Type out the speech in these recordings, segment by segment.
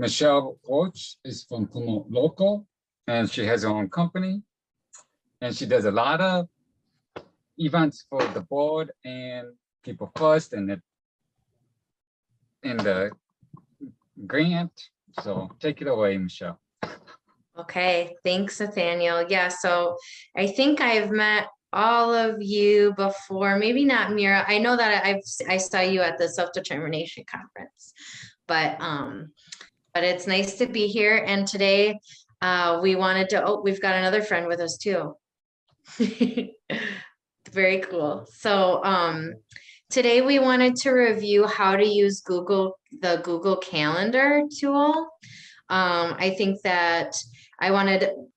Michelle Roach is from Promote Local, and she has her own company, and she does a lot of events for the board and People First and the grant. So take it away, Michelle. Okay, thanks, Nathaniel. Yeah, so I think I've met all of you before, maybe not Mira. I know that I saw you at the self-determination conference, but it's nice to be here. And today we wanted to, we've got another friend with us too. Very cool. So today we wanted to review how to use the Google Calendar tool. I think that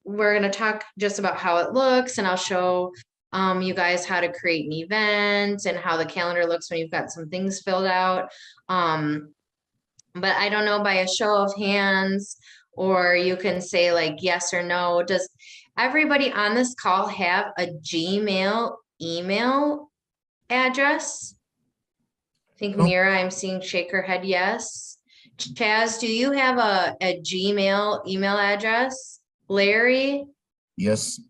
we're going to talk just about how it looks, and I'll show you guys how to create an event and how the calendar looks when you've got some things filled out. But I don't know, by a show of hands, or you can say like yes or no. Does everybody on this call have a Gmail email address? I think Mira, I'm seeing shake her head yes. Chaz, do you have a Gmail email address? Larry? Yes.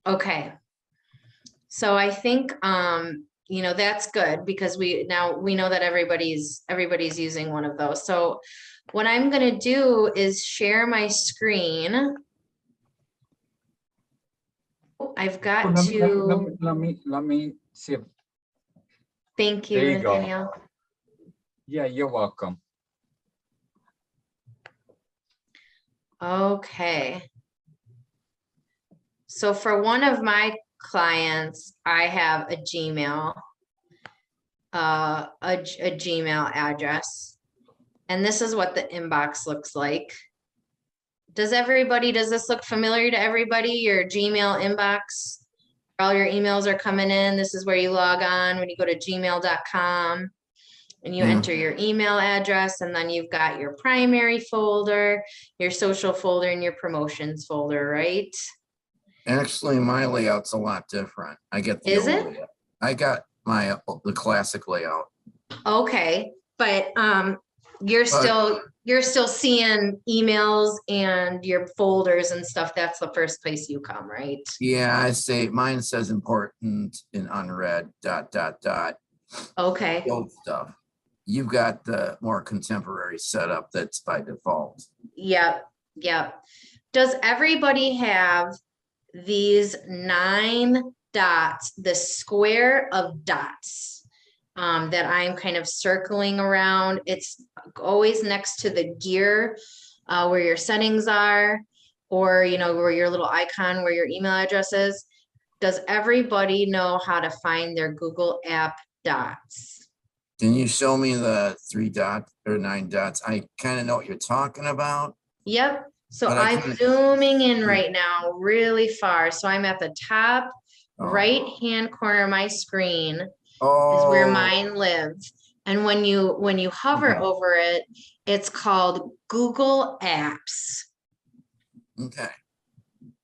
Okay. So I think you know, that's good, because we know that everybody's using one of those. So what I'm going to do is share my screen. I've got Let me see if. Thank you, Nathaniel. Yeah, you're welcome. Okay. So for one of my clients, I have a Gmail, a Gmail address, and this is what the inbox looks like. Does this look familiar to everybody? Your Gmail inbox, all your emails are coming in. This is where you log on when you go to gmail.com. And you enter your email address, and then you've got your primary folder, your social folder, and your promotions folder, right? Actually, my layout's a lot different. I get the old layout. I got the classic layout. Okay, but you're still seeing emails and your folders and stuff. That's the first place you come, right? Yeah, I say mine says important in unread ... Okay. Old stuff. You've got the more contemporary setup that's by default. Yep. Does everybody have these 9 dots, the square of dots that I'm kind of circling around? It's always next to the gear where your settings are, or where your little icon where your email address is. Does everybody know how to find their Google app dots? Can you show me the 3 dots or 9 dots? I kind of know what you're talking about. Yep. So I'm zooming in right now really far. So I'm at the top right-hand corner of my screen is where mine lives. And when you hover over it, it's called Google Apps. Okay.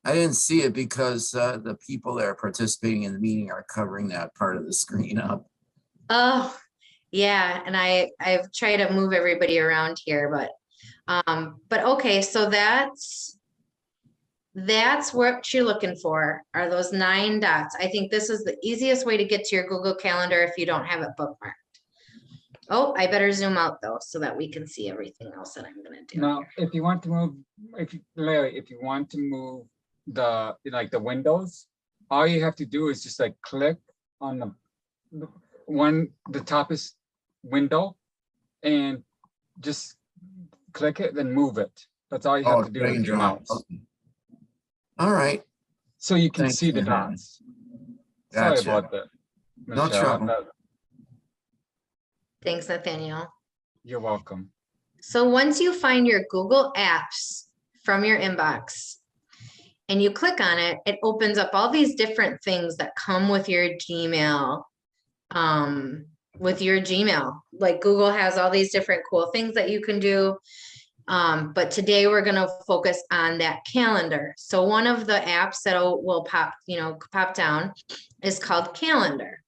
I didn't see it because the people that are participating in the meeting are covering that part of the screen up. Oh, yeah. And I've tried to move everybody around here, but okay, so that's what you're looking for, are those 9 dots. I think this is the easiest way to get to your Google Calendar if you don't have it bookmarked. Oh, I better zoom out though, so that we can see everything else that I'm going to do. Now, if you want to move, Larry, if you want to move the windows, all you have to do is just like click on the top is window, and just click it, then move it. That's all you have to do with your mouse. Okay. All right. So you can see the dots. Gotcha. Sorry about that, Michelle. No trouble. Thanks, Nathaniel. You're welcome. So once you find your Google Apps from your inbox and you click on it, it opens up all these different things that come with your Gmail. Like Google has all these different cool things that you can do. But today we're going to focus on that calendar. So one of the apps that will pop down is called Calendar.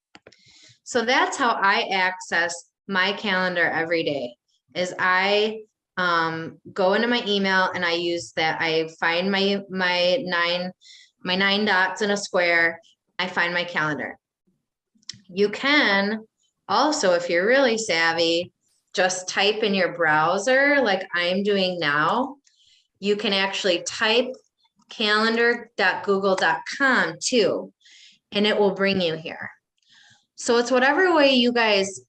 So that's how I access my calendar every day, is I go into my email and I use that. I find my nine dots in a square. I find my calendar. You can also, if you're really savvy, just type in your browser like I'm doing now. You can actually type calendar.google.com too, and it will bring you here. So it's whatever way you guys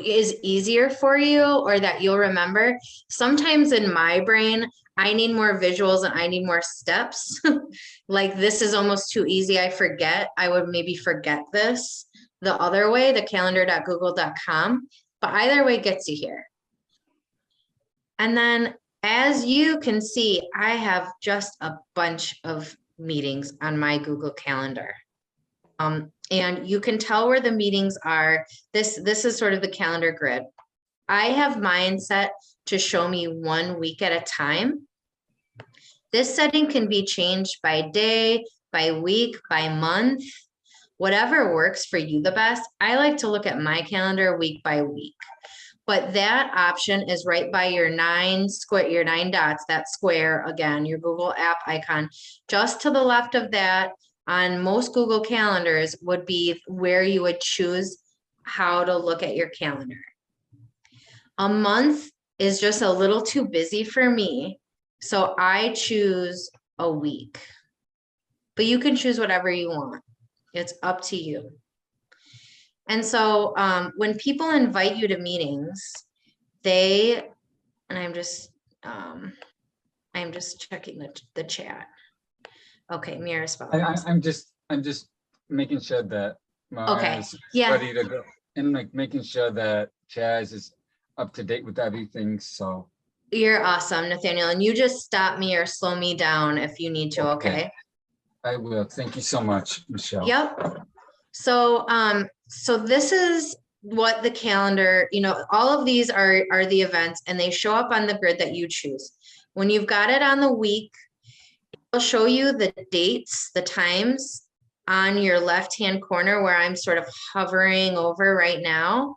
is easier for you or that you'll remember. Sometimes in my brain, I need more visuals and I need more steps. Like this is almost too easy. I forget. I would maybe forget this the other way, the calendar.google.com, but either way gets you here. And then as you can see, I have just a bunch of meetings on my Google Calendar. And you can tell where the meetings are. This is sort of the calendar grid. I have mine set to show me 1 week at a time. This setting can be changed by day, by week, by month, whatever works for you the best. I like to look at my calendar week by week. But that option is right by your 9 dots, that square, again, your Google app icon. Just to the left of that, on most Google calendars would be where you would choose how to look at your calendar. A month is just a little too busy for me, so I choose a week. But you can choose whatever you want. It's up to you. And so when people invite you to meetings, and I'm just checking the chat. Okay, Mira responds. I'm just making sure that Okay, is yeah. ready to go, and like making sure that Chaz is up to date with everything. So You're awesome, Nathaniel. And you just stop me or slow me down if you need to, okay? I will. Thank you so much, Michelle. Yep. So so this is what the calendar, all of these are the events and they show up on the grid that you choose. When you've got it on the week, it'll show you the dates, the times on your left-hand corner where I'm sort of hovering over right now.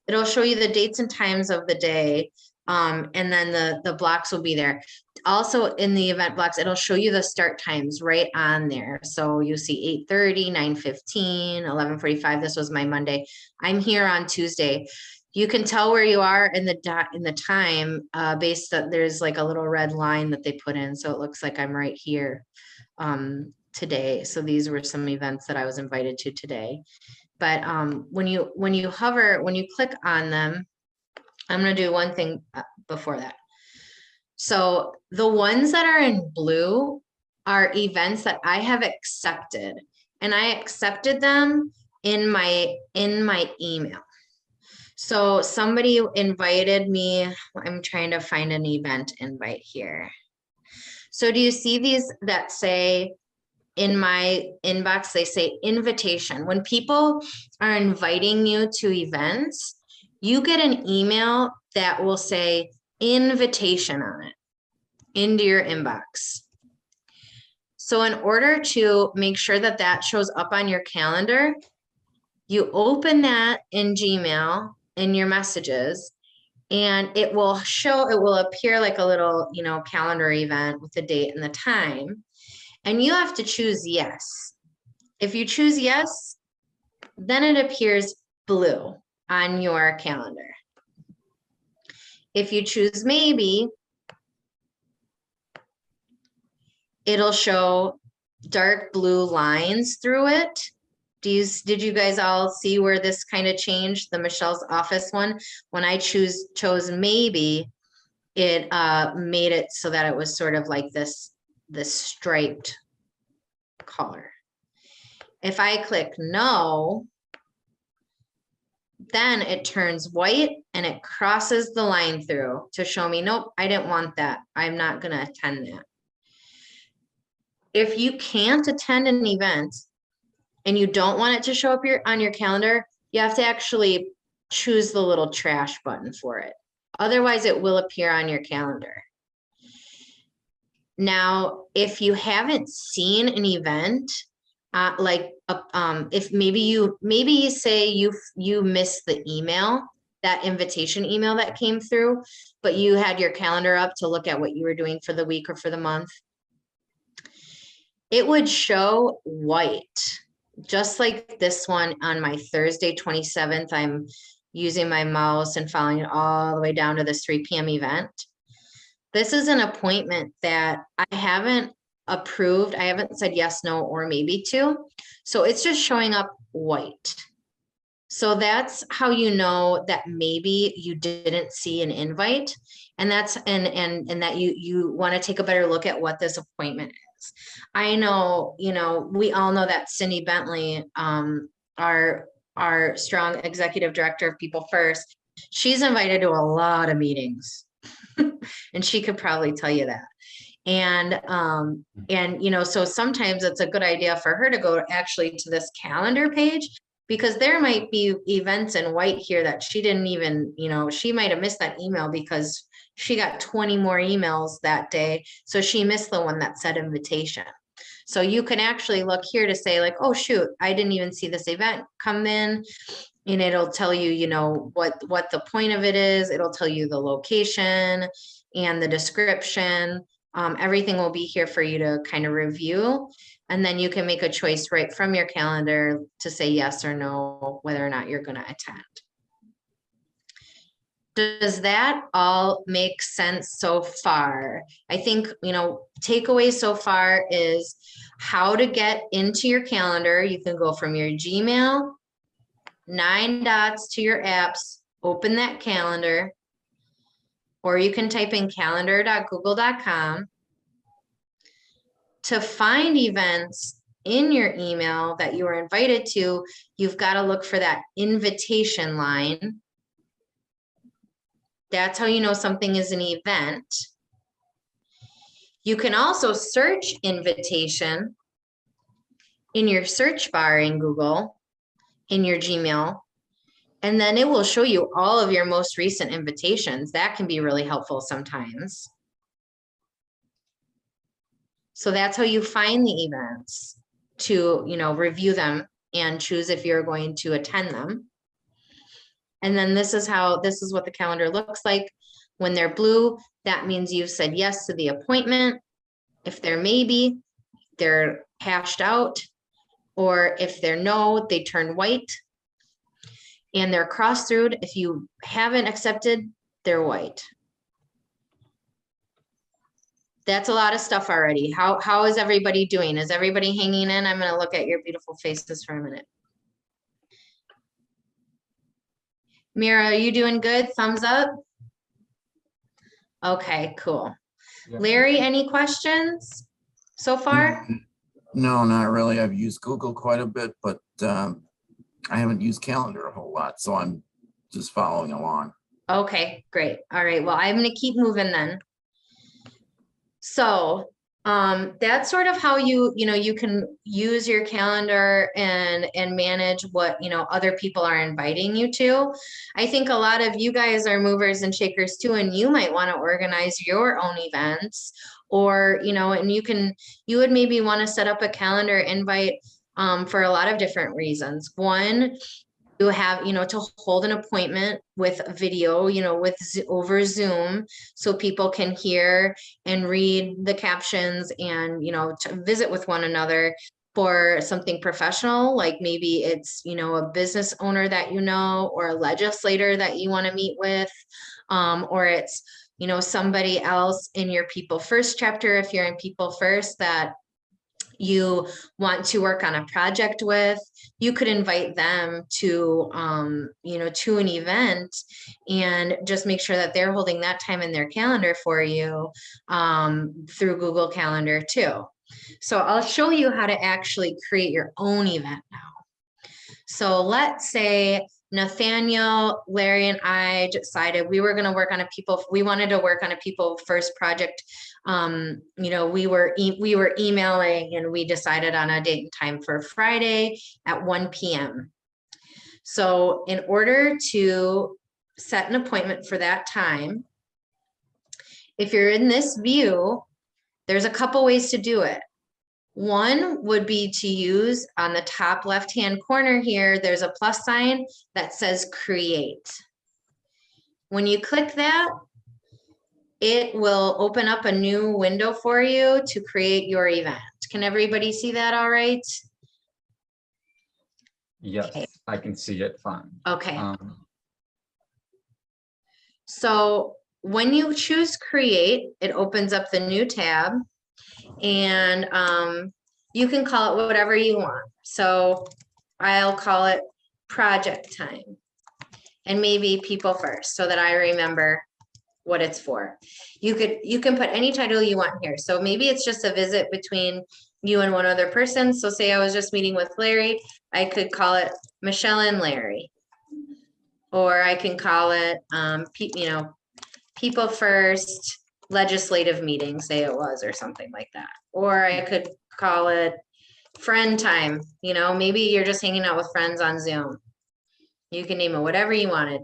It'll show you the dates and times of the day. And then the blocks will be there. Also in the event blocks, it'll show you the start times right on there. So you see 8:30, 9:15, 11:45. This was my Monday. I'm here on Tuesday. You can tell where you are in the time based that there's like a little red line that they put in. So it looks like I'm right here today. So these were some events that I was invited to today. But when you click on them, I'm going to do one thing before that. So the ones that are in blue are events that I have accepted, and I accepted them in my email. So somebody invited me. I'm trying to find an event invite here. So do you see these that say in my inbox, they say invitation? When people are inviting you to events, you get an email that will say invitation on it into your inbox. So in order to make sure that that shows up on your calendar, you open that in Gmail in your messages, and it will appear like a little, calendar event with the date and the time. And you have to choose yes. If you choose yes, then it appears blue on your calendar. If you choose maybe, it'll show dark blue lines through it. Did you guys all see where this kind of changed? The Michelle's Office one, when I chose maybe, it made it so that it was sort of like this striped color. If I click no, then it turns white and it crosses the line through to show me, nope, I didn't want that. I'm not going to attend that. If you can't attend an event and you don't want it to show up on your calendar, you have to actually choose the little trash button for it. Otherwise, it will appear on your calendar. Now, if you haven't seen an event, if maybe you say you missed the email that invitation email that came through, but you had your calendar up to look at what you were doing for the week or for the month, it would show white, just like this one on my Thursday, 27th. I'm using my mouse and following it all the way down to this 3 p.m. event. This is an appointment that I haven't approved. I haven't said yes, no, or maybe to. So it's just showing up white. So that's how you know that maybe you didn't see an invite, and that's and that you want to take a better look at what this appointment is. I know, we all know that Cindy Bentley, our strong executive director of People First, she's invited to a lot of meetings, and she could probably tell you that. And so sometimes it's a good idea for her to go actually to this calendar page, because there might be events in white here that she didn't even, she might have missed that email because she got 20 more emails that day. So she missed the one that said invitation. So you can actually look here to say like, oh, shoot, I didn't even see this event come in. And it'll tell you, what the point of it is. It'll tell you the location and the description. Everything will be here for you to kind of review. And then you can make a choice right from your calendar to say yes or no, whether or not you're going to attend. Does that all make sense so far? I think, takeaway so far is how to get into your calendar. You can go from your Gmail, 9 dots to your apps, open that calendar, or you can type in calendar.google.com. To find events in your email that you were invited to, you've got to look for that invitation line. That's how you know something is an event. You can also search invitation in your search bar in Google, in your Gmail, and then it will show you all of your most recent invitations. That can be really helpful sometimes. So that's how you find the events to, review them and choose if you're going to attend them. And then this is what the calendar looks like. When they're blue, that means you've said yes to the appointment. If they're maybe, they're hashed out. Or if they're no, they turn white. And they're crossed through. If you haven't accepted, they're white. That's a lot of stuff already. How is everybody doing? Is everybody hanging in? I'm going to look at your beautiful faces for a minute. Mira, are you doing good? Thumbs up. Okay, cool. Yeah. Larry, any questions so far? No, not really. I've used Google quite a bit, but I haven't used Calendar a whole lot, so I'm just following along. Okay, great. All right. Well, I'm going to keep moving then. So that's sort of how you can use your calendar and manage what, other people are inviting you to. I think a lot of you guys are movers and shakers too, and you might want to organize your own events, or, and you would maybe want to set up a calendar invite for a lot of different reasons. One, you have, to hold an appointment with video, over Zoom, so people can hear and read the captions and, to visit with one another for something professional, like maybe it's, a business owner that or a legislator that you want to meet with, or it's, somebody else in your People First chapter, if you're in People First, that you want to work on a project with. You could invite them to, to an event, and just make sure that they're holding that time in their calendar for you through Google Calendar too. So I'll show you how to actually create your own event now. So let's say Nathaniel, Larry, and I decided we were going to work on we wanted to work on a People First project. We were emailing, and we decided on a date and time for Friday at 1 p.m. So in order to set an appointment for that time, if you're in this view, there's a couple ways to do it. One would be to use on the top left-hand corner here, there's a plus sign that says create. When you click that, it will open up a new window for you to create your event. Can everybody see that all right? Yes, Okay. I can see it fine. Okay. So when you choose create, it opens up the new tab, and you can call it whatever you want. So I'll call it project time, and maybe people first, so that I remember what it's for. You can put any title you want here. So maybe it's just a visit between you and one other person. So say I was just meeting with Larry, I could call it Michelle and Larry. Or I can call it, people first legislative meeting, say it was, or something like that. Or I could call it friend time. Maybe you're just hanging out with friends on Zoom. You can name it whatever you wanted.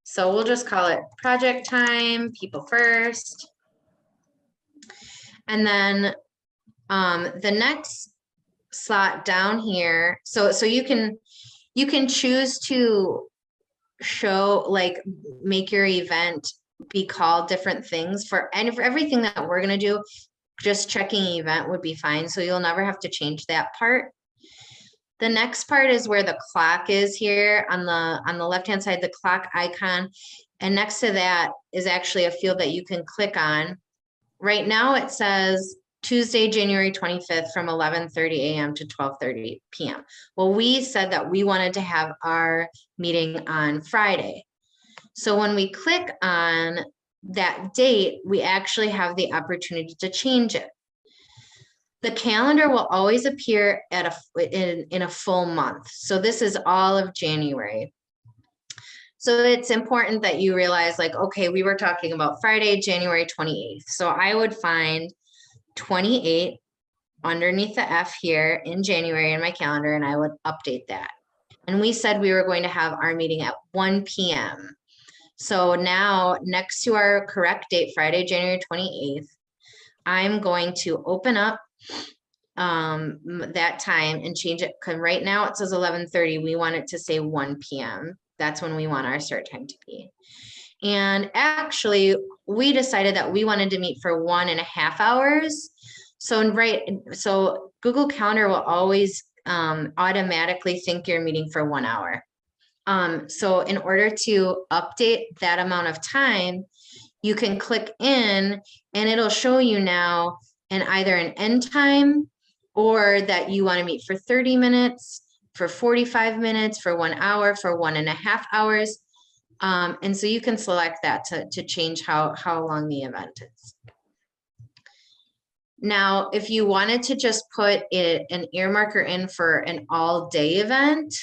So we'll just call it project time, people first. And then the next slot down here, so you can choose to show, like, make your event be called different things and for everything that we're going to do. Just checking event would be fine, so you'll never have to change that part. The next part is where the clock is here on the left hand side, the clock icon, and next to that is actually a field that you can click on. Right now it says Tuesday, January 25th from 11:30 a.m. to 12:30 p.m. Well, we said that we wanted to have our meeting on Friday. So when we click on that date, we actually have the opportunity to change it. The calendar will always appear in a full month. So this is all of January. So it's important that you realize, like, okay, we were talking about Friday, January 28th. So I would find 28 underneath the F here in January in my calendar, and I would update that. And we said we were going to have our meeting at 1 p.m. So now, next to our correct date, Friday, January 28th, I'm going to open up that time and change it, because right now it says 11:30. We want it to say 1 p.m. That's when we want our start time to be. And actually, we decided that we wanted to meet for 1.5 hours. So Google Calendar will always automatically think you're meeting for 1 hour. So in order to update that amount of time, you can click in and it'll show you now either an end time, or that you want to meet for 30 minutes, for 45 minutes, for 1 hour, for 1.5 hours. And so you can select that to change how long the event is. Now, if you wanted to just put an earmarker in for an all-day event,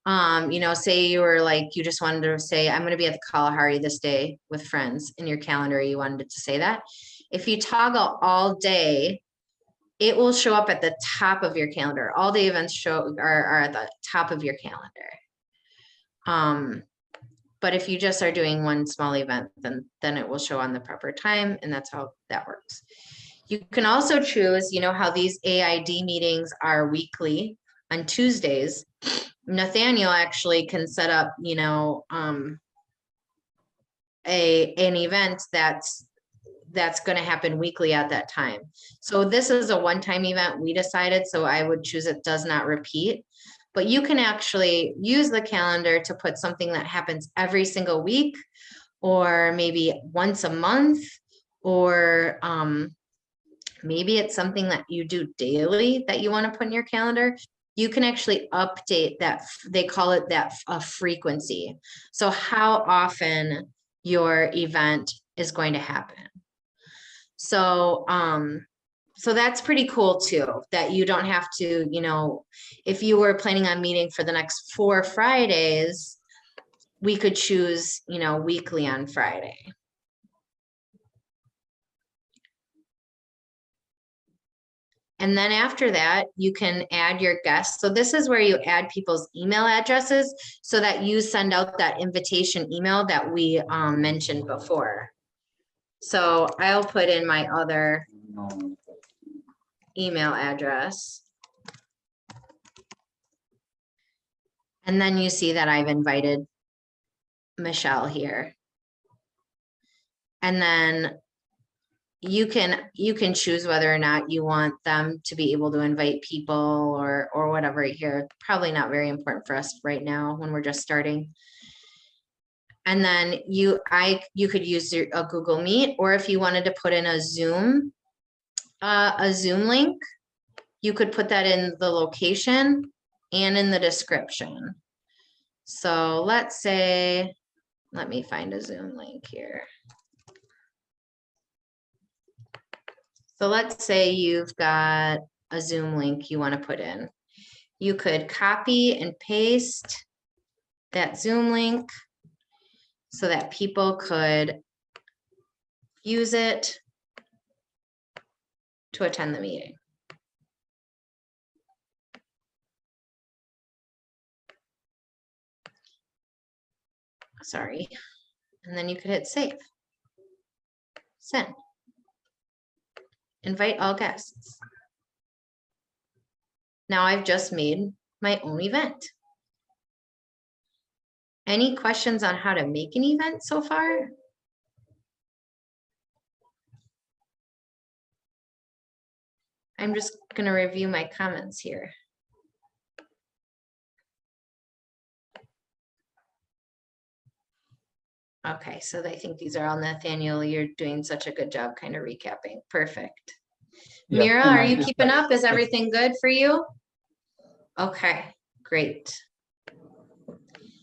say you just wanted to say, I'm going to be at the Kalahari this day with friends in your calendar, you wanted it to say that. If you toggle all day, it will show up at the top of your calendar. All day events are at the top of your calendar. But if you just are doing one small event, then it will show on the proper time, and that's how that works. You can also choose, how these AID meetings are weekly on Tuesdays. Nathaniel actually can set up, an event that's going to happen weekly at that time. So this is a one-time event we decided, so I would choose it does not repeat. But you can actually use the calendar to put something that happens every single week, or maybe once a month, or maybe it's something that you do daily that you want to put in your calendar. You can actually update that. They call it that a frequency. So how often your event is going to happen. So, so that's pretty cool too, that you don't have to, if you were planning on meeting for the next 4 Fridays, we could choose, weekly on Friday. And then after that, you can add your guests. So this is where you add people's email addresses so that you send out that invitation email that we mentioned before. So I'll put in my other email address. And then you see that I've invited Michelle here. And then you can choose whether or not you want them to be able to invite people or whatever here. Probably not very important for us right now when we're just starting. And then you could use a Google Meet, or if you wanted to put in a Zoom link, you could put that in the location and in the description. So let's say, let me find a Zoom link here. So let's say you've got a Zoom link you want to put in. You could copy and paste that Zoom link so that people could use it to attend the meeting. Sorry. And then you could hit save. Send. Invite all guests. Now I've just made my own event. Any questions on how to make an event so far? I'm just going to review my comments here. Okay, so I think these are all Nathaniel. You're doing such a good job kind of recapping. Perfect. Yeah, Mira, and are I you just- keeping up? Is everything good for you? Okay, great.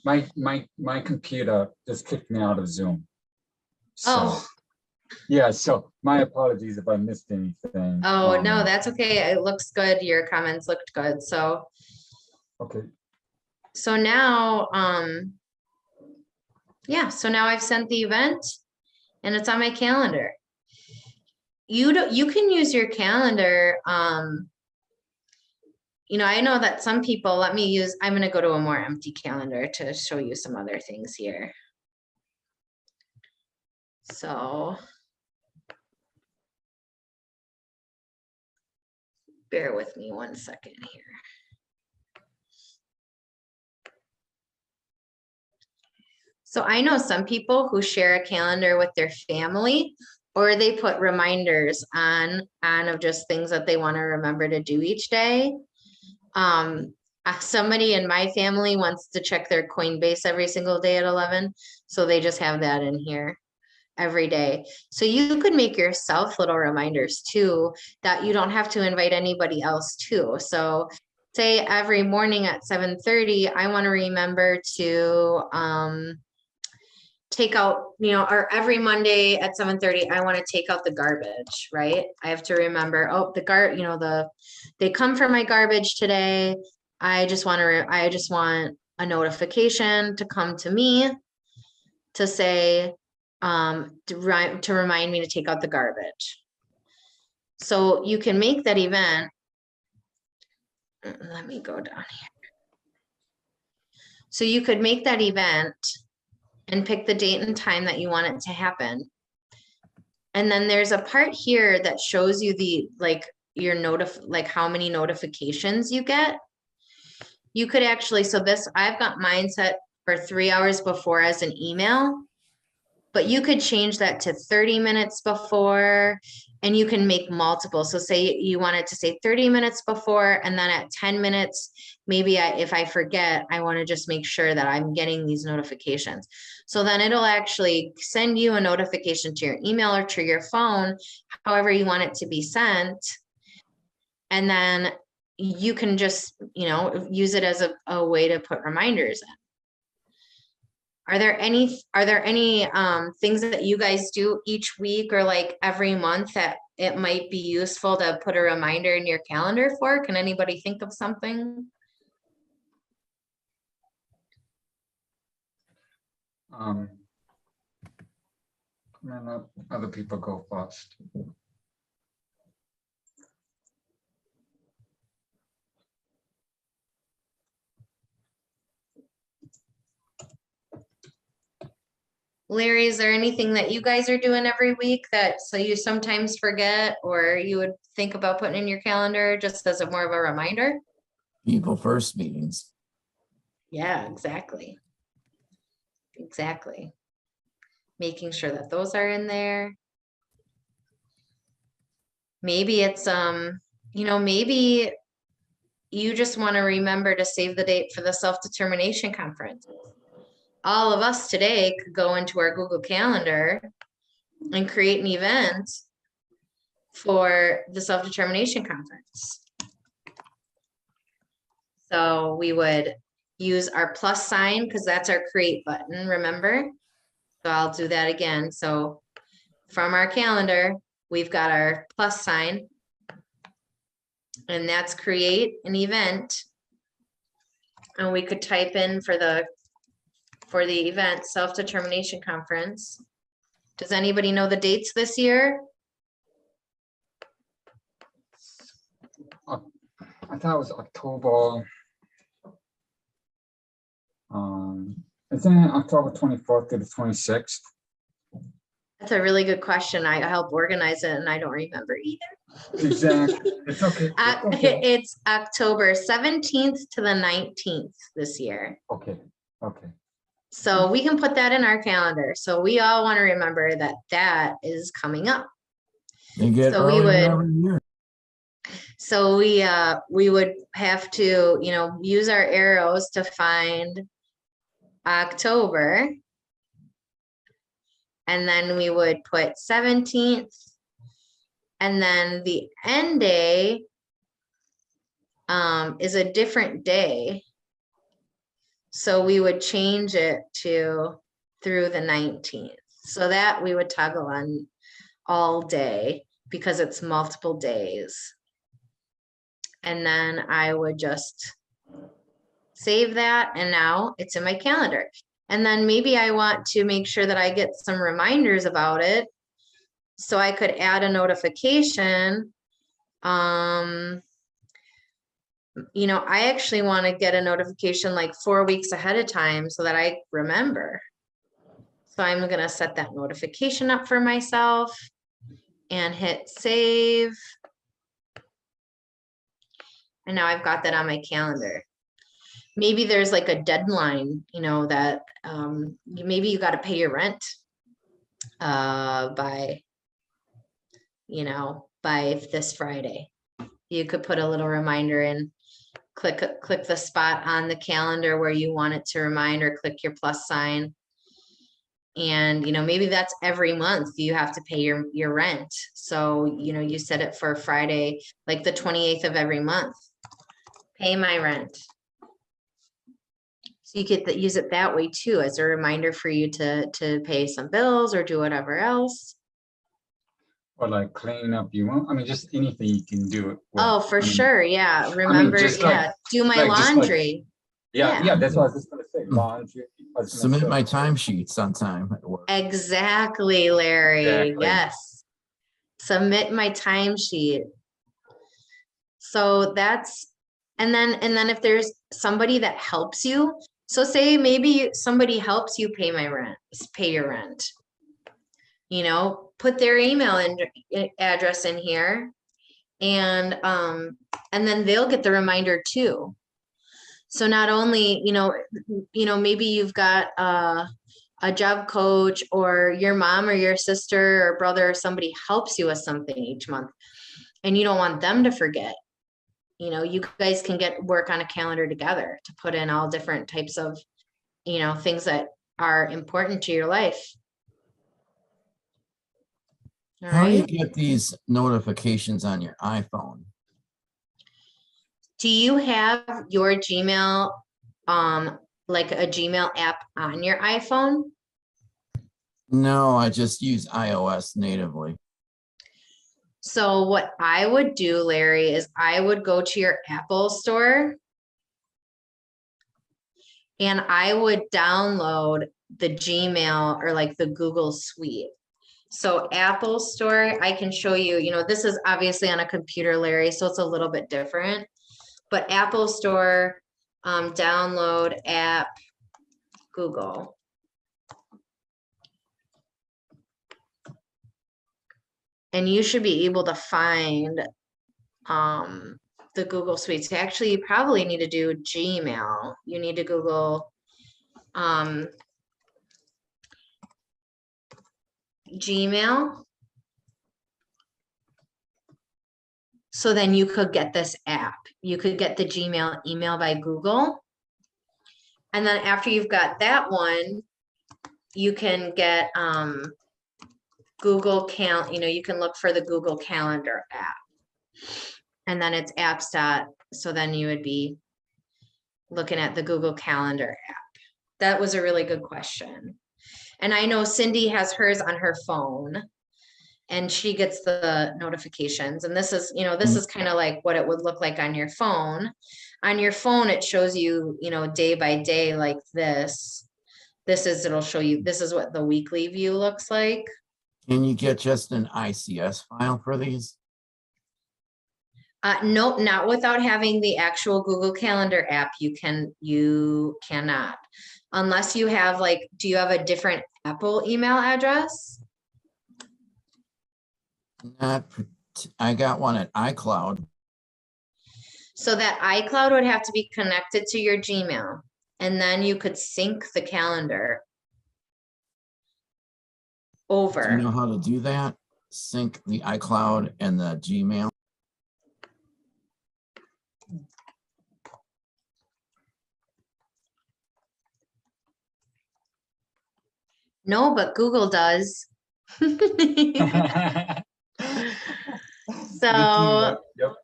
My computer just kicked me out of Zoom. So, Oh. yeah, so my apologies if I missed anything. Oh, no, that's okay. It looks good. Your comments looked good. So, Okay, so now, yeah, so now I've sent the event and it's on my calendar. You can use your calendar. You know, I know that some people, I'm going to go to a more empty calendar to show you some other things here. So bear with me 1 second here. So I know some people who share a calendar with their family, or they put reminders on of just things that they want to remember to do each day. Somebody in my family wants to check their Coinbase every single day at 11. So they just have that in here every day. So you could make yourself little reminders too, that you don't have to invite anybody else to. So say every morning at 7:30, I want to remember to take out, or every Monday at 7:30, I want to take out the garbage, right? I have to remember, oh, they come for my garbage today. I just want a notification to come to me to say, to remind me to take out the garbage. So you can make that event. Let me go down here. So you could make that event and pick the date and time that you want it to happen. And then there's a part here that shows you how many notifications you get. You could actually, I've got mine set for 3 hours before as an email, but you could change that to 30 minutes before, and you can make multiple. So say you wanted to say 30 minutes before, and then at 10 minutes, maybe if I forget, I want to just make sure that I'm getting these notifications. So then it'll actually send you a notification to your email or to your phone, however you want it to be sent. And then you can just, use it as a way to put reminders in. Are there any things that you guys do each week or like every month that it might be useful to put a reminder in your calendar for? Can anybody think of something? I'm gonna let other people go first. Larry, is there anything that you guys are doing every week so you sometimes forget or you would think about putting in your calendar just as more of a reminder? People first meetings. Yeah, exactly. exactly. Making sure that those are in there. Maybe it's, maybe you just want to remember to save the date for the self-determination conference. All of us today could go into our Google Calendar and create an event for the self-determination conference. So we would use our plus sign because that's our create button, remember? So I'll do that again. So from our calendar, we've got our plus sign, and that's create an event. And we could type in for the event, self-determination conference. Does anybody know the dates this year? I thought it was October. Isn't it October 24th to the 26th? That's a really good question. I help organize it and I don't remember either. Exactly. It's okay. It's okay. It's October 17th to the 19th this year. Okay. Okay. So we can put that in our calendar. So we all want to remember that that is coming up. They get So we earlier would, every year. so we would have to, use our arrows to find October. And then we would put 17th. And then the end day is a different day. So we would change it to through the 19th. So that we would toggle on all day because it's multiple days. And then I would just save that, and now it's in my calendar. And then maybe I want to make sure that I get some reminders about it. So I could add a notification. I actually want to get a notification like 4 weeks ahead of time so that I remember. So I'm going to set that notification up for myself and hit save. And now I've got that on my calendar. Maybe there's like a deadline, that maybe you got to pay your rent by this Friday. You could put a little reminder in, click the spot on the calendar where you want it to remind, or click your plus sign. And, maybe that's every month you have to pay your rent. So, you set it for Friday, like the 28th of every month, pay my rent. So you could use it that way too, as a reminder for you to pay some bills or do whatever else. Or like clean up just anything you can do it with. Oh, for sure. Yeah. Remember, do my laundry. Yeah, that's what I was just gonna say. Laundry. Submit my timesheets on time at work. Exactly, Larry. Exactly. Yes. Submit my timesheet. So that's, and then if there's somebody that helps you, so say maybe somebody helps you pay your rent, put their email address in here, and then they'll get the reminder too. So not only, maybe you've got a job coach, or your mom or your sister or brother or somebody helps you with something each month, and you don't want them to forget. You guys can work on a calendar together to put in all different types of, things that are important to your life. All How do you right. get these notifications on your iPhone? Do you have your Gmail, like a Gmail app on your iPhone? No, I just use iOS natively. So what I would do, Larry, is I would go to your Apple store and I would download the Gmail or like the Google Suite. So Apple store, I can show you, this is obviously on a computer, Larry, so it's a little bit different. But Apple store, download app, Google. And you should be able to find the Google Suites. Actually, you probably need to do Gmail. You need to Google Gmail. So then you could get this app. You could get the Gmail email by Google. And then after you've got that one, you can get Google you can look for the Google Calendar app. And then it's apps. So then you would be looking at the Google Calendar app. That was a really good question. And I know Cindy has hers on her phone and she gets the notifications. And this is, this is kind of like what it would look like on your phone. On your phone, it shows you, day by day like this. It'll show you, this is what the weekly view looks like. Can you get just an ICS file for these? Nope, not without having the actual Google Calendar app. You cannot. Unless you have do you have a different Apple email address? I got one at iCloud. So that iCloud would have to be connected to your Gmail, and then you could sync the calendar over. Do you know how to do that? Sync the iCloud and the Gmail? No, but Google does. So, Yep.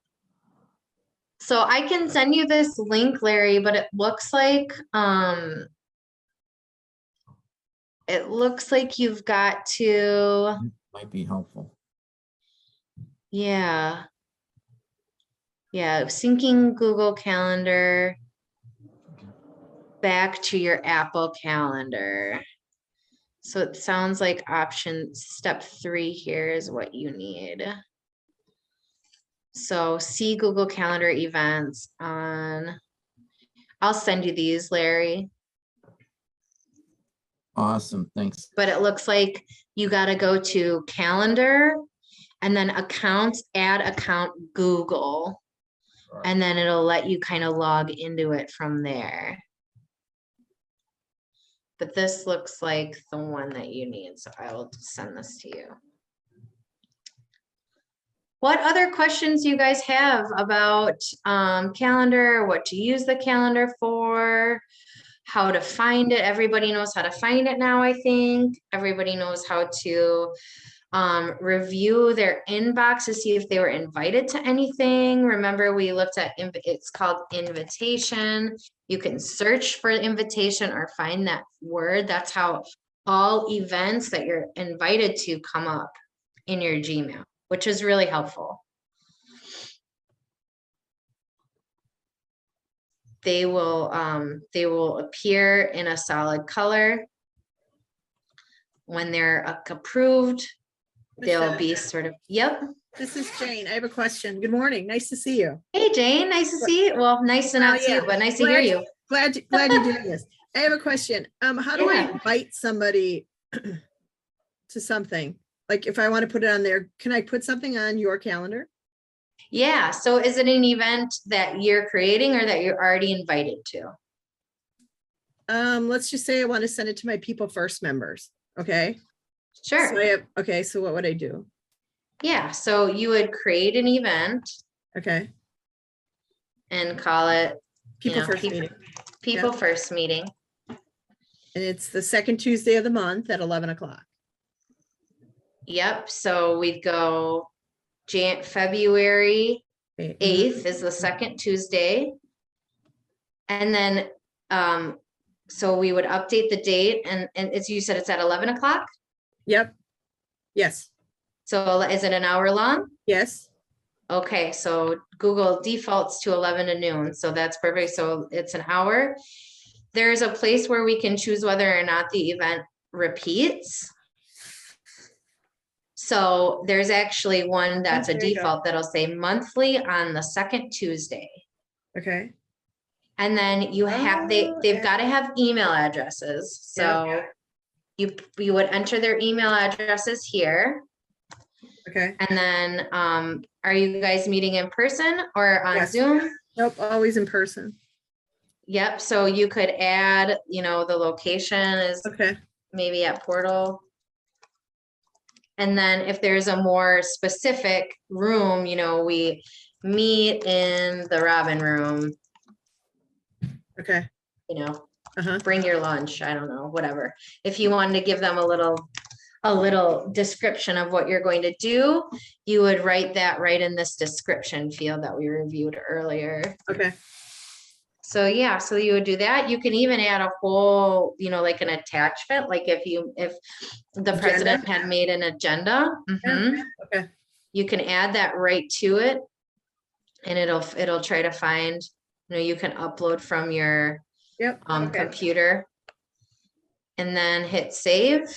so I can send you this link, Larry, but it looks like you've got to, Might be helpful. yeah, syncing Google Calendar back to your Apple Calendar. So it sounds like step 3 here is what you need. So see Google Calendar events on, I'll send you these, Larry. Awesome, thanks. But it looks like you got to go to calendar and then accounts, add account Google, and then it'll let you kind of log into it from there. But this looks like the one that you need, so I will send this to you. What other questions do you guys have about calendar, what to use the calendar for, how to find it? Everybody knows how to find it now, I think. Everybody knows how to review their inbox to see if they were invited to anything. Remember, we looked at, it's called invitation. You can search for invitation or find that word. That's how all events that you're invited to come up in your Gmail, which is really helpful. They will appear in a solid color. When they're approved, they'll be sort of, yep. This is Jane. I have a question. Good morning. Nice to see you. Hey, Jane, nice to see you. Well, nice to not see you, but nice to hear you. Glad you're doing this. I have a question. How do I invite somebody to something? Like if I want to put it on there, can I put something on your calendar? Yeah. So is it an event that you're creating or that you're already invited to? Let's just say I want to send it to my People First members. Okay. Sure. So so what would I do? Yeah. So you would create an event. Okay. And call it People First meeting. People First meeting. And it's the second Tuesday of the month at 11 o'clock. Yep. So we'd go February 8th is the second Tuesday. And then, so we would update the date and as you said, it's at 11 o'clock. Yep. Yes. So is it an hour long? Yes. Okay. So Google defaults to 11 to noon. So that's perfect. So it's an hour. There's a place where we can choose whether or not the event repeats. So there's actually one that's a default that'll say monthly on the second Tuesday. Okay. And then you have, they've got to have email addresses. So you would enter their email addresses here. Okay. And then, are you guys meeting in person or on Zoom? Nope, always in person. Yep. So you could add, the location is maybe at Portal. And then if there's a more specific room, you know, we meet in the Robin room, Okay. you know, Uh-huh. bring your lunch, I don't know, whatever. If you wanted to give them a little description of what you're going to do, you would write that right in this description field that we reviewed earlier. Okay. So yeah, so you would do that. You can even add a whole, you know, like an attachment, like if the president had made an agenda, Okay. you can add that right to it. And it'll try to find, you know, you can upload from your Yep. Okay. computer and then hit save.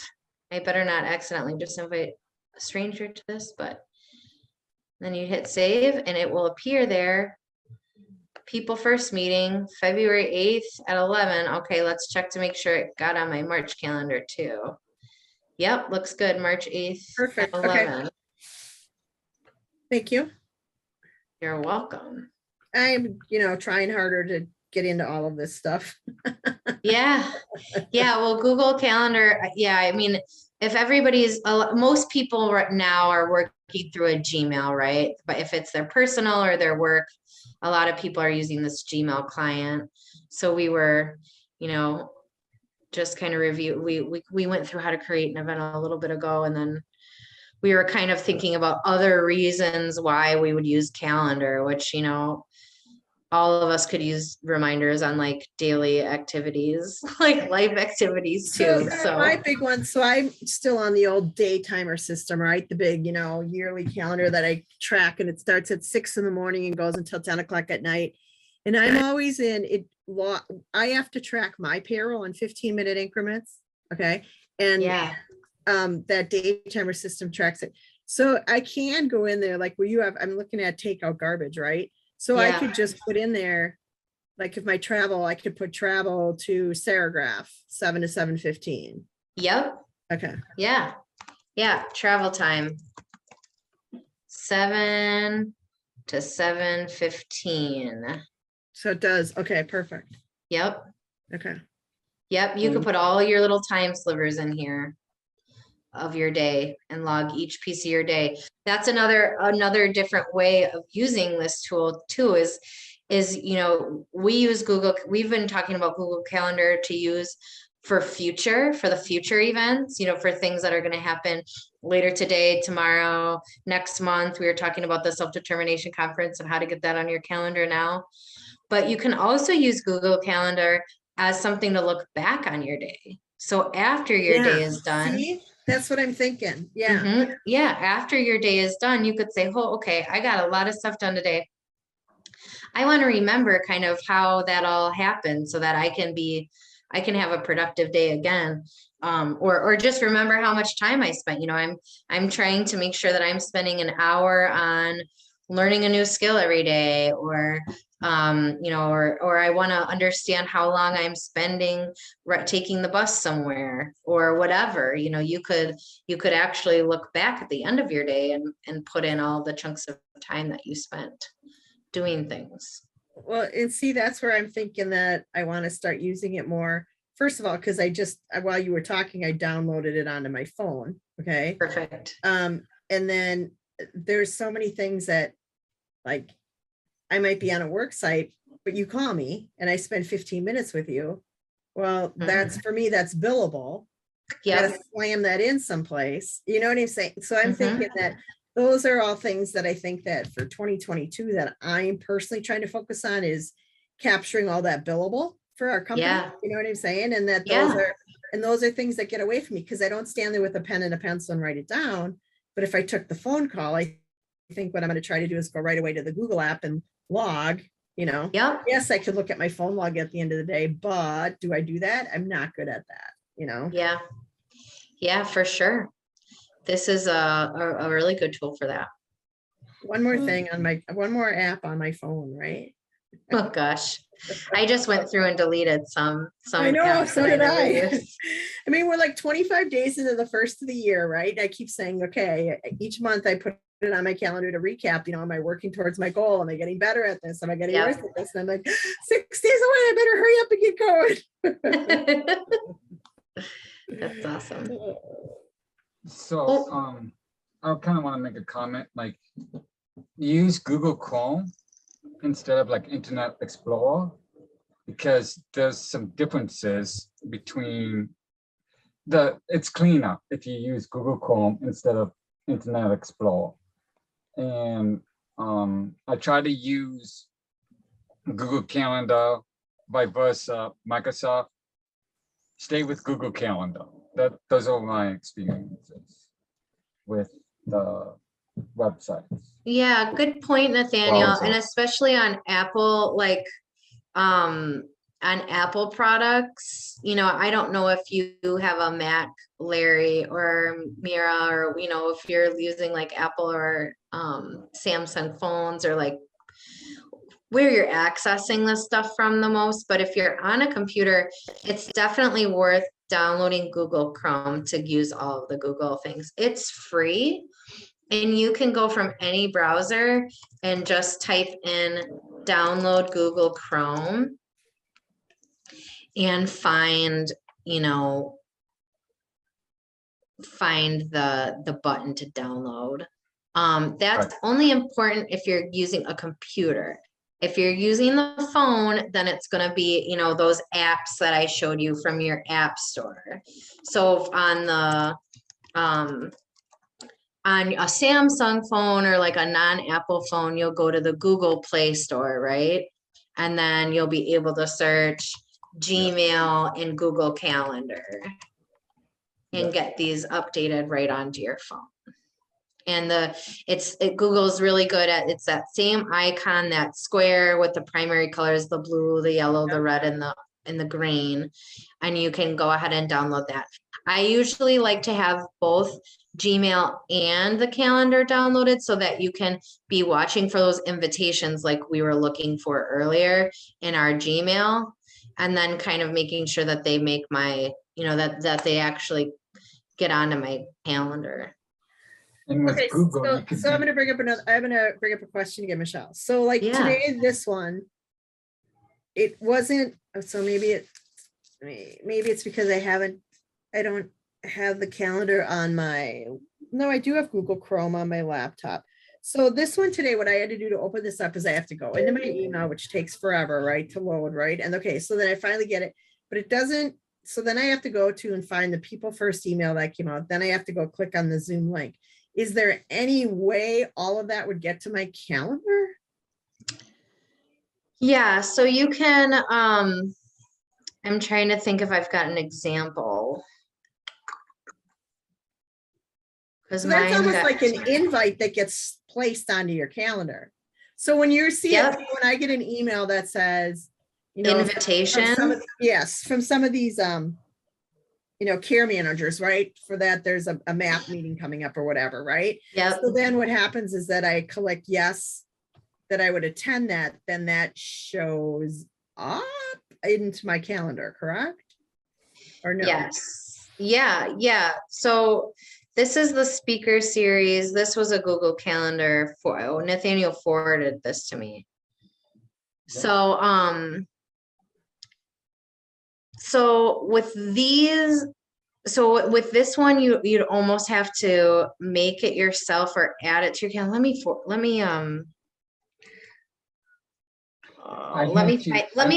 I better not accidentally just invite a stranger to this, but then you hit save and it will appear there. People first meeting, February 8th at 11. Okay, let's check to make sure it got on my March calendar too. Yep, looks good, March 8th Perfect. at Okay. 11. Thank you. You're welcome. I'm, trying harder to get into all of this stuff. Yeah. Yeah. Well, Google Calendar. Yeah. I mean, if everybody's, most people right now are working through a Gmail, right? But if it's their personal or their work, a lot of people are using this Gmail client. So we were, just kind of we went through how to create an event a little bit ago, and then we were kind of thinking about other reasons why we would use calendar, which, all of us could use reminders on like daily activities, like life activities too. So my big one, so I'm still on the old day timer system, right? The big, yearly calendar that I track, and it starts at 6 a.m. and goes until 10 o'clock at night. And I'm always in it. I have to track my payroll in 15-minute increments. Okay. And yeah, that day timer system tracks it. So I can go in there, like where you have, I'm looking at takeout garbage, right? So I Yeah. could just put in there, like if my travel, I could put travel to Saragraph 7 to 7:15. Yep. Okay. Yeah. Yeah. Travel time 7 to 7:15. So it does. Okay, perfect. Yep. Okay. Yep. You could put all your little time slivers in here of your day and log each piece of your day. That's another different way of using this tool too, is we use Google. We've been talking about Google Calendar to use for the future events, for things that are going to happen later today, tomorrow, next month. We were talking about the self-determination conference and how to get that on your calendar now. But you can also use Google Calendar as something to look back on your day. So after your day is done. See? That's what I'm thinking. Yeah. Mm-hmm. Yeah. After your day is done, you could say, oh, okay, I got a lot of stuff done today. I want to remember kind of how that all happened so that I can have a productive day again. Or just remember how much time I spent. I'm trying to make sure that I'm spending an hour on learning a new skill every day, or I want to understand how long I'm spending taking the bus somewhere or whatever. You could actually look back at the end of your day and put in all the chunks of time that you spent doing things. Well, and see, that's where I'm thinking that I want to start using it more. First of all, because while you were talking, I downloaded it onto my phone. Okay. Perfect. And then there's so many things that, like, I might be on a work site, but you call me and I spend 15 minutes with you. Well, that's for me, that's billable. Yeah. Gotta slam that in someplace. You know what I'm saying? So I'm thinking that those are all things that I think that for 2022 that I'm personally trying to focus on, is capturing all that billable for our company. Yeah. You know what I'm saying? And that those are things that get away from me, because I don't stand there with a pen and a pencil and write it down. But if I took the phone call, I think what I'm going to try to do is go right away to the Google app and log. Yep. Yes, I could look at my phone log at the end of the day, but do I do that? I'm not good at that, Yeah. Yeah, for sure. This is a really good tool for that. One more app on my phone, right? Oh gosh. I just went through and deleted some I know, apps so that did never I. used. I mean, we're like 25 days into the first of the year, right? I keep saying, okay, each month I put it on my calendar to recap, am I working towards my goal? Am I getting better at this? Am I getting worse at this? And I'm like, 6 days away, I better hurry up and get going. That's awesome. So, Oh. I kind of want to make a comment, like use Google Chrome instead of like Internet Explorer, because there's some differences between it's cleaner if you use Google Chrome instead of Internet Explorer. And I try to use Google Calendar, vice versa, Microsoft. Stay with Google Calendar. Those are my experiences with the websites. Yeah, good point, Nathaniel. Browser. And especially on Apple, like on Apple products, I don't know if you have a Mac, Larry, or Mira, or if you're using like Apple or Samsung phones, or like where you're accessing this stuff from the most. But if you're on a computer, it's definitely worth downloading Google Chrome to use all of the Google things. It's free. And you can go from any browser and just type in download Google Chrome and find the button to download. That's Right. only important if you're using a computer. If you're using the phone, then it's going to be, those apps that I showed you from your app store. So on a Samsung phone or like a non-Apple phone, you'll go to the Google Play Store, right? And then you'll be able to search Gmail and Google Calendar and get these updated right onto your phone. And Google's really good at, it's that same icon, that square with the primary colors, the blue, the yellow, the red, and the green. And you can go ahead and download that. I usually like to have both Gmail and the calendar downloaded so that you can be watching for those invitations like we were looking for earlier in our Gmail, and then kind of making sure that they make my, that they actually get onto my calendar. And with Okay, Google, you so I'm gonna bring up a question again, Michelle. So like Yeah. today, this one, it wasn't, so maybe it's because I don't have the calendar on no, I do have Google Chrome on my laptop. So this one today, what I had to do to open this up is I have to go into my email, which takes forever, right, to load, right? And okay, so then I finally get it, but it doesn't, so then I have to go to and find the people first email that came out. Then I have to go click on the Zoom link. Is there any way all of that would get to my calendar? Yeah, so you can, I'm trying to think if I've got an example. So that's almost like an invite that gets placed onto your calendar. So when you see it, when I get an email that says, invitation. From some of these, care managers, right? For that, there's a map meeting coming up or whatever, right? Yep. So then what happens is that I collect yes, that I would attend that, then that shows up into my calendar, correct? Or no? Yes. Yeah. So this is the speaker series. This was a Google Calendar Nathaniel forwarded this to me. So, so with this one, you'd almost have to make it yourself or add it to your calendar. Let me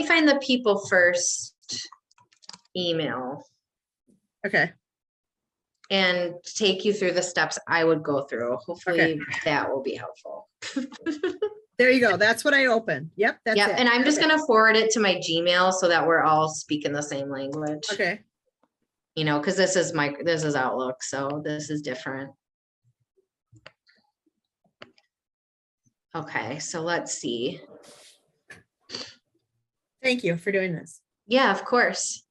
find the people first email. Okay. And take you through the steps I would go through. Hopefully that will be helpful. There you go. That's what I opened. Yep. That's it. And I'm just going to forward it to my Gmail so that we're all speaking the same language. Okay. Because this is Outlook, so this is different. Okay, so let's see. Thank you for doing this. Yeah, of course.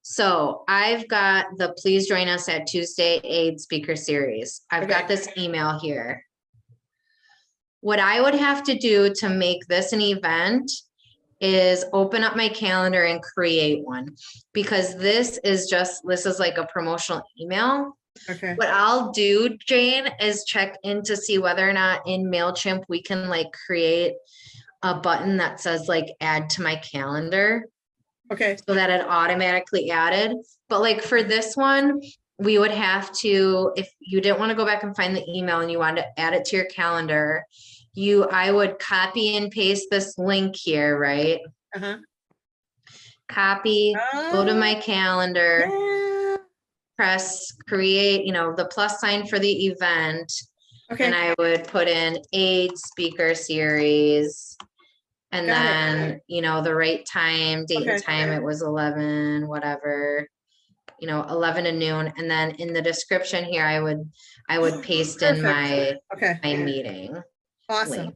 So I've got the Please Join Us at Tuesday AIDS Speaker Series. I've got this email here. What I would have to do to make this an event is open up my calendar and create one, because this is like a promotional email. Okay. What I'll do, Jane, is check in to see whether or not in MailChimp we can like create a button that says like add to my calendar. Okay. So that it automatically added. But like for this one, we would have to, if you didn't want to go back and find the email and you wanted to add it to your calendar, I would copy and paste this link here, right? Uh-huh. Copy, go to my calendar, Yeah. press create, the plus sign for the event. And Okay, I would put in AIDS speaker series. And Got it. then, the right time, date and Okay. time, it was 11, whatever, 11 to noon. And then in the description here, I would paste in my okay, meeting. awesome. link,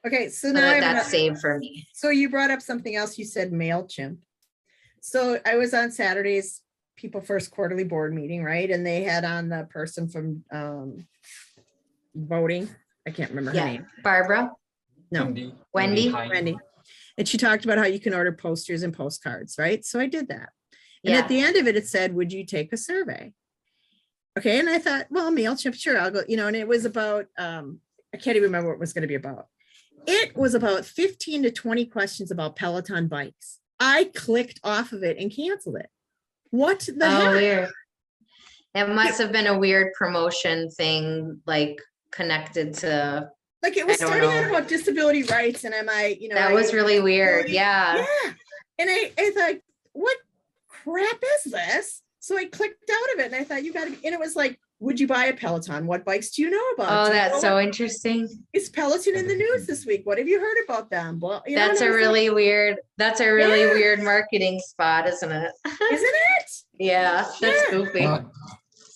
Okay, so So now I that have that's another- saved for me. So you brought up something else. You said MailChimp. So I was on Saturday's People First Quarterly Board meeting, right? And they had on the person from voting. I can't remember her Yeah, name. Barbara, No, Wendy? Hine. Wendy. And she talked about how you can order posters and postcards, right? So I did that. And at yeah, the end of it, it said, would you take a survey? Okay, and I thought, well, MailChimp, sure, I'll go, and it was about, I can't even remember what it was going to be about. It was about 15 to 20 questions about Peloton bikes. I clicked off of it and canceled it. What the oh, heck? weird. It must have been a weird promotion thing, like connected to, Like it was I don't starting out know. about disability rights and that was really weird, yeah. Yeah. And I thought, what crap is this? So I clicked out of it and I thought, you got to, and it was like, would you buy a Peloton? What bikes do you know about? Oh, Do you that's know so what- interesting. Is Peloton in the news this week? What have you heard about them? Well, That's and I a was like, really weird, Yeah. weird marketing spot, isn't it? isn't it? Yeah, that's Yeah. goofy.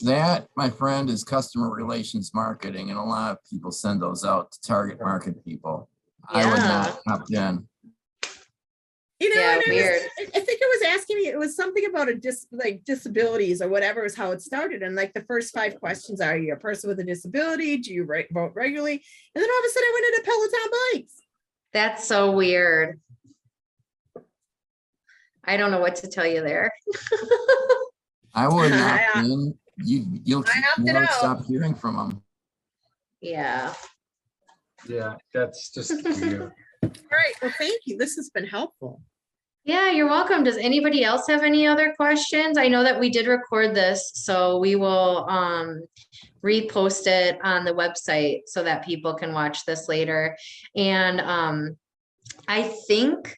That, my friend, is customer relations marketing, and a lot of people send those out to target market people. I would Yeah. not opt in. Yeah, And weird. I think it was asking me, it was something about disabilities or whatever is how it started. And like the first 5 questions are, you a person with a disability? Do you vote regularly? And then all of a sudden I went into Peloton bikes. That's so weird. I don't know what to tell you there. I would not I, opt in. You'll I opted never out. stop hearing from them. Yeah. Yeah, that's just weird. All right. Well, thank you. This has been helpful. Yeah, you're welcome. Does anybody else have any other questions? I know that we did record this, so we will repost it on the website so that people can watch this later. And I think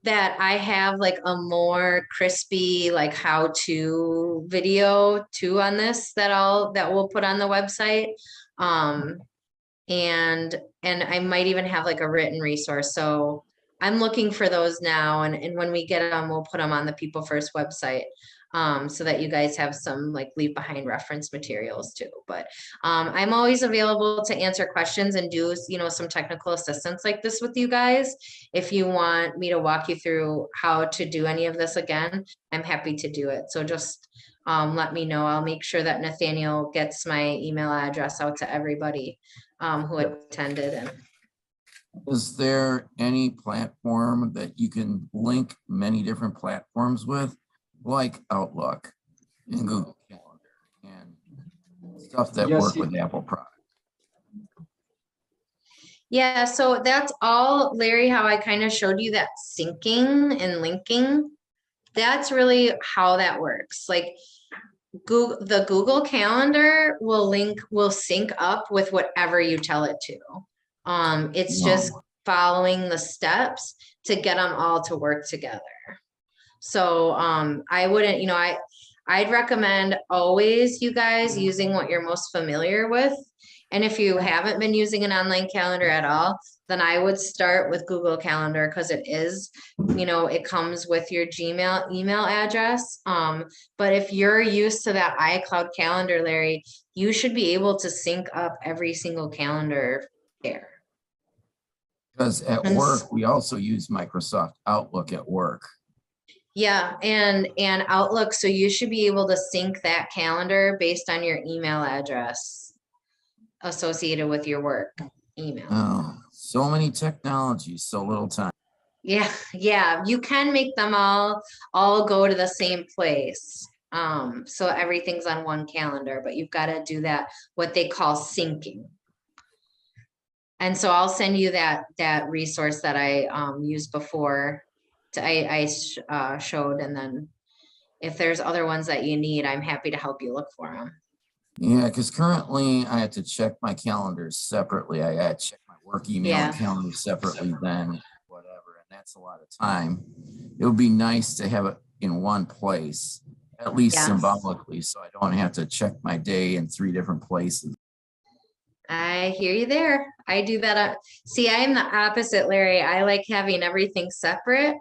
that I have like a more crispy like how-to video too on this that we'll put on the website. And I might even have like a written resource. So I'm looking for those now, and when we get them, we'll put them on the People First website, so that you guys have some like leave behind reference materials too. But I'm always available to answer questions and do some technical assistance like this with you guys. If you want me to walk you through how to do any of this again, I'm happy to do it. So just let me know. I'll make sure that Nathaniel gets my email address out to everybody who attended. And Is there any platform that you can link many different platforms with, like Outlook and Google Calendar and stuff that Yes, work you- with Apple products? yeah, so that's all, Larry, how I kind of showed you that syncing and linking. That's really how that works. Like the Google Calendar will sync up with whatever you tell it to. It's just following the steps to get them all to work together. So I wouldn't, I'd recommend always you guys using what you're most familiar with. And if you haven't been using an online calendar at all, then I would start with Google Calendar, because it is, it comes with your Gmail email address. But if you're used to that iCloud calendar, Larry, you should be able to sync up every single calendar there. Because at And work, we also use Microsoft Outlook at work. Yeah, and Outlook, so you should be able to sync that calendar based on your email address associated with your work email. Oh, so many technologies, so little time. Yeah, you can make them all go to the same place. So everything's on one calendar, but you've got to do that, what they call syncing. And so I'll send you that resource that I used before. I showed, and then if there's other ones that you need, I'm happy to help you look for them. Yeah, because currently I have to check my calendars separately. I gotta check my work email and Yeah. calendar separately, then whatever, and that's a lot of time. It would be nice to have it in one place, at least Yes. symbolically, so I don't have to check my day in 3 different places. I hear you there. I do that. See, I'm the opposite, Larry. I like having everything separate.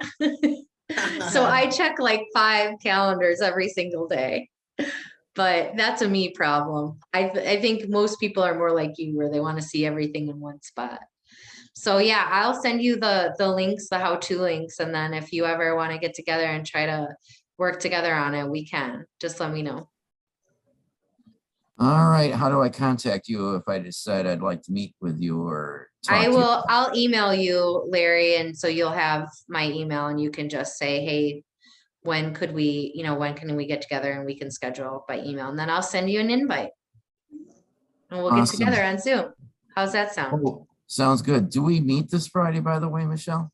So I check like 5 calendars every single day. But that's a me problem. I think most people are more like you, where they want to see everything in one spot. So yeah, I'll send you the links, the how-to links, and then if you ever want to get together and try to work together on it, we can. Just let me know. All right, how do I contact you if I decide I'd like to meet with you or talk to you? I'll email you, Larry, and so you'll have my email and you can just say, hey, when could we, when can we get together, and we can schedule by email, and then I'll send you an invite. And we'll get Awesome. together on Zoom. How's that sound? Oh, sounds good. Do we meet this Friday, by the way, Michelle?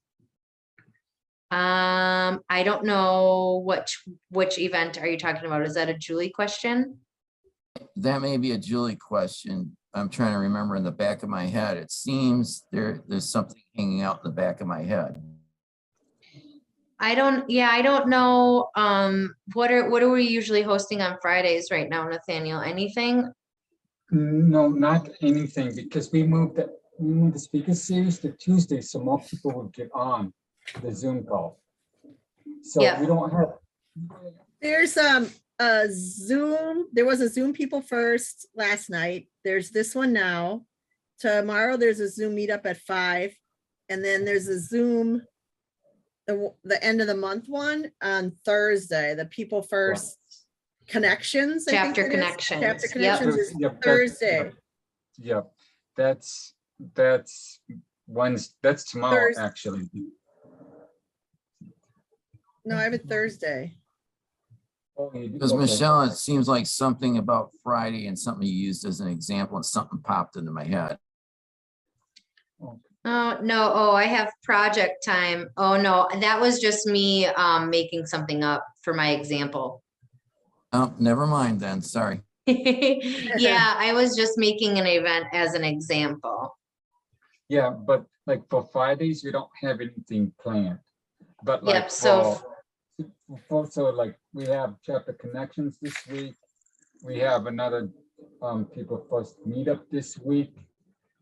I don't know which event are you talking about? Is that a Julie question? That may be a Julie question. I'm trying to remember in the back of my head. It seems there's something hanging out in the back of my head. I don't know. What are we usually hosting on Fridays right now, Nathaniel? Anything? No, not anything, because we moved the speaker series to Tuesday, so more people would get on the Zoom call. So Yeah. we don't have. There's a Zoom, there was a Zoom people first last night. There's this one now. Tomorrow there's a Zoom meetup at 5. And then there's a Zoom, the end of the month one on Thursday, the people first connections. I think Chapter it is. connections. Chapter Yep. connections is Yep, Thursday. Yep, that's tomorrow, Thursday. actually. No, I have it Thursday. Oh, you do? Because Okay. Michelle, it seems like something about Friday and something you used as an example and something popped into my head. Oh, no. Oh, I have project time. Oh, no, that was just me making something up for my example. Oh, never mind then. Sorry. Yeah, I was just making an event as an example. Yeah, but like for Fridays, we don't have anything planned. But like Yep, so so like we have chapter connections this week. We have another people first meetup this week.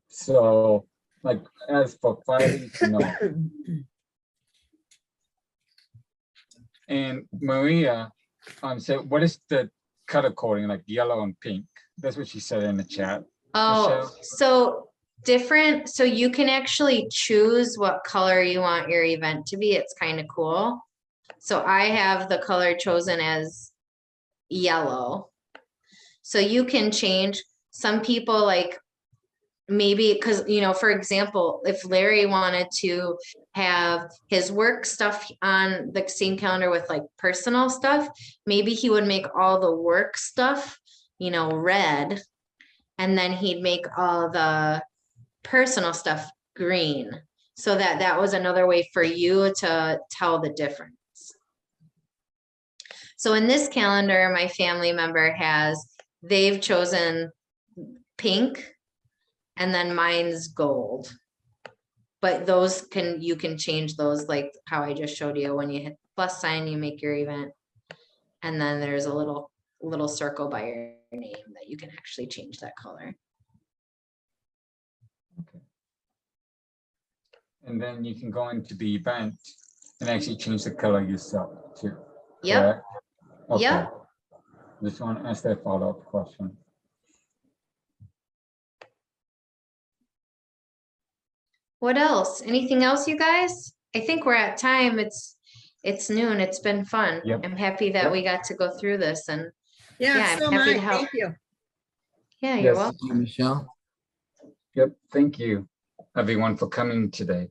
So like as for Fridays, no. And Maria said, what is the color coding, like yellow and pink? That's what she said in the chat. oh, Michelle? so different. So you can actually choose what color you want your event to be. It's kind of cool. So I have the color chosen as yellow. So you can change. Some people like maybe because, for example, if Larry wanted to have his work stuff on the same calendar with like personal stuff, maybe he would make all the work stuff, red, and then he'd make all the personal stuff green. So that was another way for you to tell the difference. So in this calendar, my family member they've chosen pink, and then mine's gold. But you can change those like how I just showed you. When you hit the plus sign, you make your event. And then there's a little circle by your name that you can actually change that color. Okay. And then you can go into the event and actually change the color yourself too. Yep. Correct? Okay. Yep. Just want to ask that follow-up question. What else? Anything else, you guys? I think we're at time. It's noon. It's been fun. Yep. I'm happy that Yep. we got to go through this, and Yeah, Yeah, I'm so am happy I. to help. Thank you. yeah, you're Yes. welcome. Thank you, Michelle. Yep, thank you, everyone, for coming today.